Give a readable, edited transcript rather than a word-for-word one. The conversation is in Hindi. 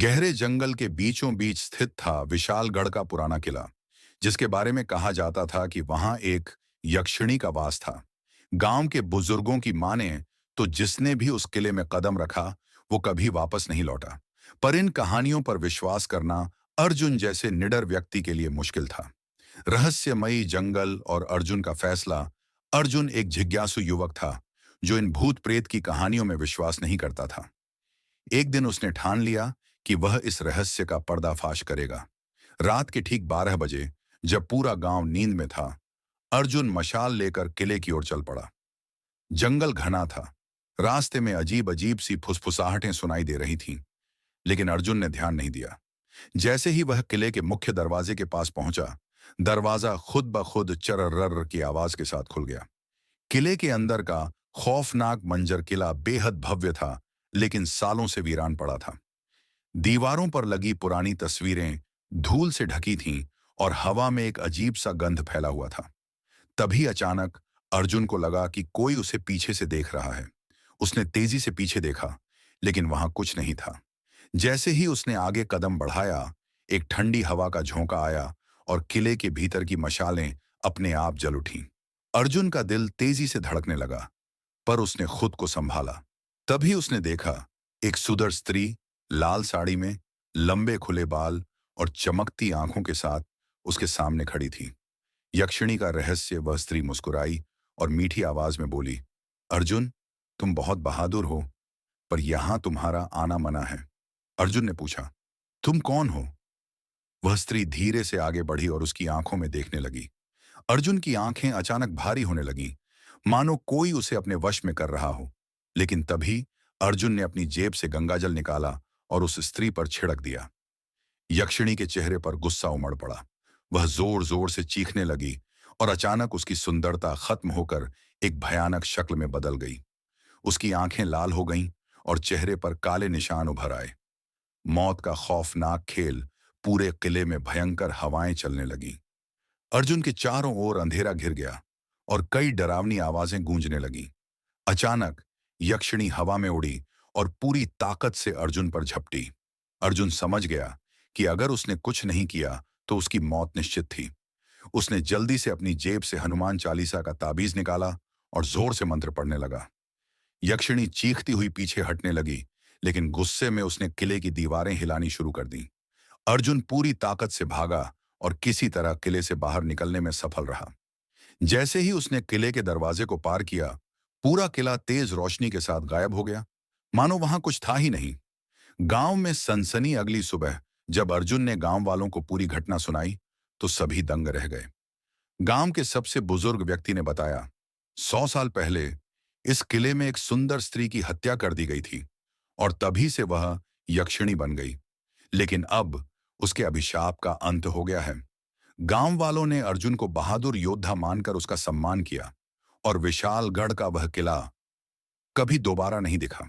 गहरे जंगल के बीचों बीच स्थित था विशालगढ़ का पुराना किला, जिसके बारे में कहा जाता था कि वहां एक यक्षिणी का वास था। गांव के बुजुर्गों की माने तो जिसने भी उस किले में कदम रखा वो कभी वापस नहीं लौटा। पर इन कहानियों पर विश्वास करना अर्जुन जैसे निडर व्यक्ति के लिए मुश्किल था। रहस्यमयी जंगल और अर्जुन का फैसला। अर्जुन एक जिज्ञासु युवक था जो इन भूत प्रेत की कहानियों में विश्वास नहीं करता था। एक दिन उसने ठान लिया कि वह इस रहस्य का पर्दाफाश करेगा। रात के ठीक 12 बजे, जब पूरा गांव नींद में था, अर्जुन मशाल लेकर किले की ओर चल पड़ा। जंगल घना था। रास्ते में अजीब अजीब सी फुसफुसाहटें सुनाई दे रही थीं, लेकिन अर्जुन ने ध्यान नहीं दिया। जैसे ही वह किले के मुख्य दरवाजे के पास पहुंचा, दरवाजा खुद ब खुद चर्र की आवाज के साथ खुल गया। किले के अंदर का खौफनाक मंजर किला बेहद भव्य था, लेकिन सालों से वीरान पड़ा था। दीवारों पर लगी पुरानी तस्वीरें धूल से ढकी थीं और हवा में एक अजीब सा गंध फैला हुआ था। तभी अचानक अर्जुन को लगा कि कोई उसे पीछे से देख रहा है। उसने तेजी से पीछे देखा, लेकिन वहां कुछ नहीं था। जैसे ही उसने आगे कदम बढ़ाया, एक ठंडी हवा का झोंका आया और किले के भीतर की मशालें अपने आप जल उठीं। अर्जुन का दिल तेजी से धड़कने लगा, पर उसने खुद को संभाला। तभी उसने देखा, एक सुंदर स्त्री लाल साड़ी में, लंबे खुले बाल और चमकती आंखों के साथ उसके सामने खड़ी थी। यक्षिणी का रहस्य। वह स्त्री मुस्कुराई और मीठी आवाज में बोली, अर्जुन, तुम बहुत बहादुर हो, पर यहां तुम्हारा आना मना है। अर्जुन ने पूछा, तुम कौन हो? वह स्त्री धीरे से आगे बढ़ी और उसकी आंखों में देखने लगी। अर्जुन की आंखें अचानक भारी होने लगीं, मानो कोई उसे अपने वश में कर रहा हो। लेकिन तभी अर्जुन ने अपनी जेब से गंगाजल निकाला और उस स्त्री पर छिड़क दिया। यक्षिणी के चेहरे पर गुस्सा उमड़ पड़ा। वह जोर जोर से चीखने लगी और अचानक उसकी सुंदरता खत्म होकर एक भयानक शक्ल में बदल गई। उसकी आंखें लाल हो गईं और चेहरे पर काले निशान उभर आए। मौत का खौफनाक खेल। पूरे किले में भयंकर हवाएं चलने लगीं। अर्जुन के चारों ओर अंधेरा घिर गया और कई डरावनी आवाजें गूंजने लगीं। अचानक यक्षिणी हवा में उड़ी और पूरी ताकत से अर्जुन पर झपटी। अर्जुन समझ गया कि अगर उसने कुछ नहीं किया तो उसकी मौत निश्चित थी। उसने जल्दी से अपनी जेब से हनुमान चालीसा का ताबीज निकाला और जोर से मंत्र पढ़ने लगा। यक्षिणी चीखती हुई पीछे हटने लगी, लेकिन गुस्से में उसने किले की दीवारें हिलानी शुरू कर दी। अर्जुन पूरी ताकत से भागा और किसी तरह किले से बाहर निकलने में सफल रहा। जैसे ही उसने किले के दरवाजे को पार किया, पूरा किला तेज रोशनी के साथ गायब हो गया, मानो वहां कुछ था ही नहीं। गांव में सनसनी। अगली सुबह जब अर्जुन ने गांव वालों को पूरी घटना सुनाई, तो सभी दंग रह गए। गांव के सबसे बुजुर्ग व्यक्ति ने बताया, 100 साल पहले इस किले में एक सुंदर स्त्री की हत्या कर दी गई थी और तभी से वह यक्षिणी बन गई। लेकिन अब उसके अभिशाप का अंत हो गया है। गांव वालों ने अर्जुन को बहादुर योद्धा मानकर उसका सम्मान किया और विशालगढ़ का वह किला कभी दोबारा नहीं दिखा।